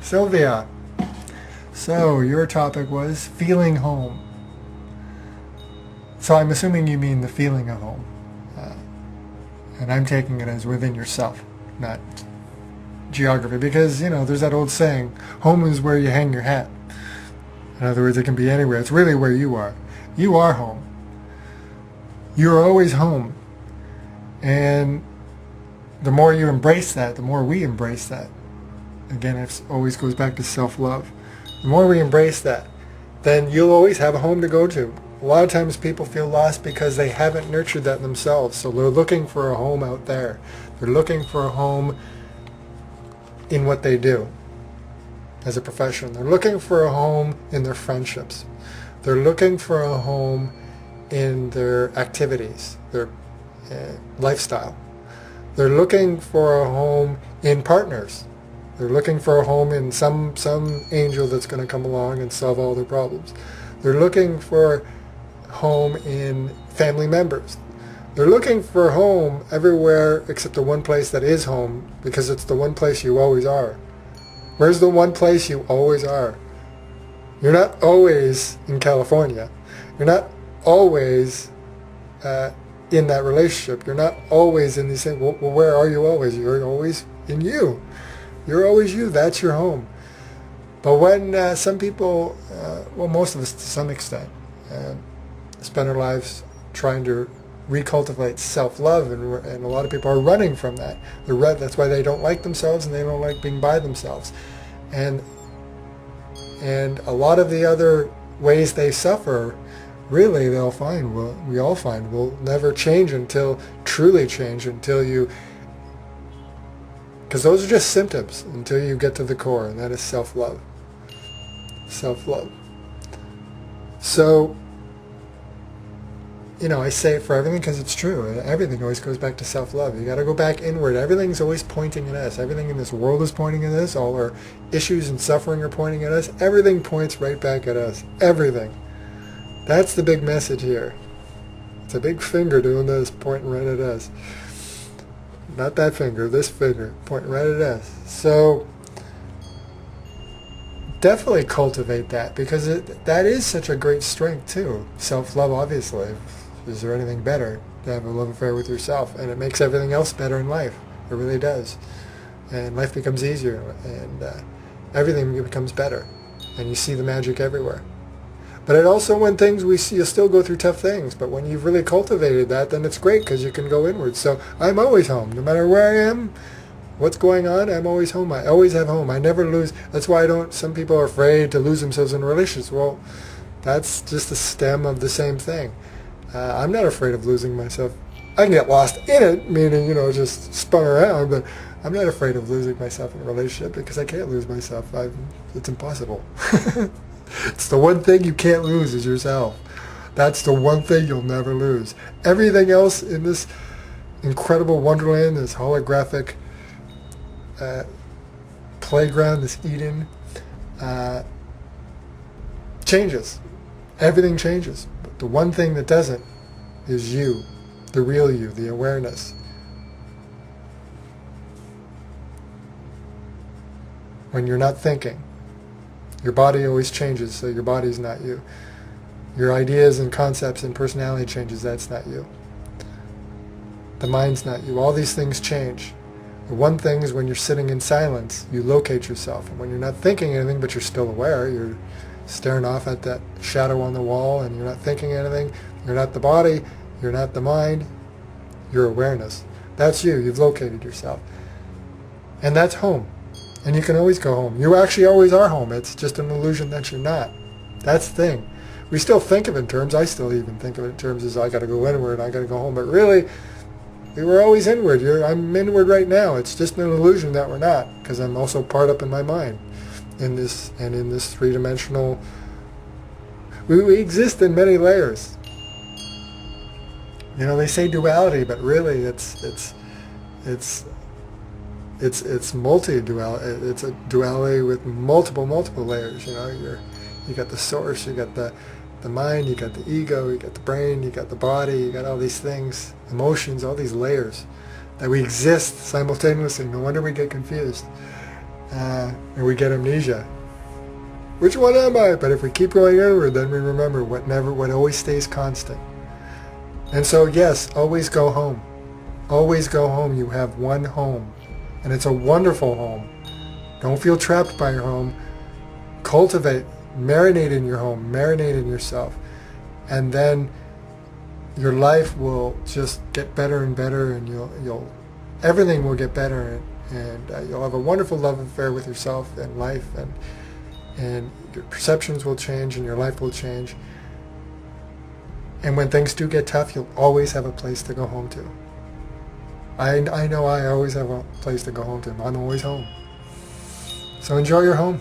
Sylvia. So your topic was feeling home. So I'm assuming you mean the feeling of home. And I'm taking it as within yourself, not geography. Because, there's that old saying, home is where you hang your hat. In other words, it can be anywhere. It's really where you are. You are home. You're always home. And the more you embrace that, the more we embrace that. Again, it always goes back to self-love. The more we embrace that, then you'll always have a home to go to. A lot of times people feel lost because they haven't nurtured that themselves. So they're looking for a home out there. They're looking for a home in what they do as a profession. They're looking for a home in their friendships. They're looking for a home in their activities, their lifestyle. They're looking for a home in partners. They're looking for a home in some angel that's going to come along and solve all their problems. They're looking for home in family members. They're looking for home everywhere except the one place that is home, because it's the one place you always are. Where's the one place you always are? You're not always in California. You're not always in that relationship. You're not always in these things. Well, where are you always? You're always in you. You're always you. That's your home. But when some people, most of us to some extent, spend our lives trying to recultivate self-love, and a lot of people are running from that. That's why they don't like themselves and they don't like being by themselves. And a lot of the other ways they suffer, really we all find will never change truly change until you, because those are just symptoms, until you get to the core, and that is self-love. Self-love. So, I say it for everything because it's true. Everything always goes back to self-love. You got to go back inward. Everything's always pointing at us. Everything in this world is pointing at us. All our issues and suffering are pointing at us. Everything points right back at us. Everything. That's the big message here. It's a big finger doing this, pointing right at us. Not that finger, this finger, pointing right at us. So definitely cultivate that, because that is such a great strength too. Self-love, obviously. Is there anything better to have a love affair with yourself? And it makes everything else better in life. It really does. And life becomes easier, and everything becomes better. And you see the magic everywhere. But it also, when things we see, you'll still go through tough things. But when you've really cultivated that, then it's great, because you can go inward. So I'm always home. No matter where I am, what's going on, I'm always home. I always have home. I never lose. That's why some people are afraid to lose themselves in relationships. Well, that's just the stem of the same thing. I'm not afraid of losing myself. I can get lost in it, meaning, just spun around, but I'm not afraid of losing myself in a relationship, because I can't lose myself. It's impossible. It's the one thing you can't lose is yourself. That's the one thing you'll never lose. Everything else in this incredible wonderland, this holographic playground, this Eden, changes. Everything changes. But the one thing that doesn't is you, the real you, the awareness. When you're not thinking, your body always changes, so your body's not you. Your ideas and concepts and personality changes, that's not you. The mind's not you. All these things change. The one thing is, when you're sitting in silence, you locate yourself. And when you're not thinking anything, but you're still aware, you're staring off at that shadow on the wall, and you're not thinking anything, you're not the body, you're not the mind, you're awareness. That's you. You've located yourself. And that's home. And you can always go home. You actually always are home. It's just an illusion that you're not. That's the thing. We still think of it in terms, I still even think of it in terms as I got to go inward, I got to go home. But really, we were always inward. I'm inward right now. It's just an illusion that we're not, because I'm also part up in my mind in this three-dimensional. We exist in many layers. They say duality, but really it's multi-dual. It's a duality with multiple layers. You got the source, you got the mind, you got the ego, you got the brain, you got the body, you got all these things, emotions, all these layers that we exist simultaneously. No wonder we get confused. and we get amnesia. Which one am I? But if we keep going inward, then we remember what always stays constant. And so yes, always go home. Always go home. You have one home, and it's a wonderful home. Don't feel trapped by your home. Cultivate, marinate in your home, marinate in yourself, and then your life will just get better and better, and you'll everything will get better, and you'll have a wonderful love affair with yourself and life, and your perceptions will change and your life will change. And when things do get tough, you'll always have a place to go home to. I know I always have a place to go home to. I'm always home. So enjoy your home.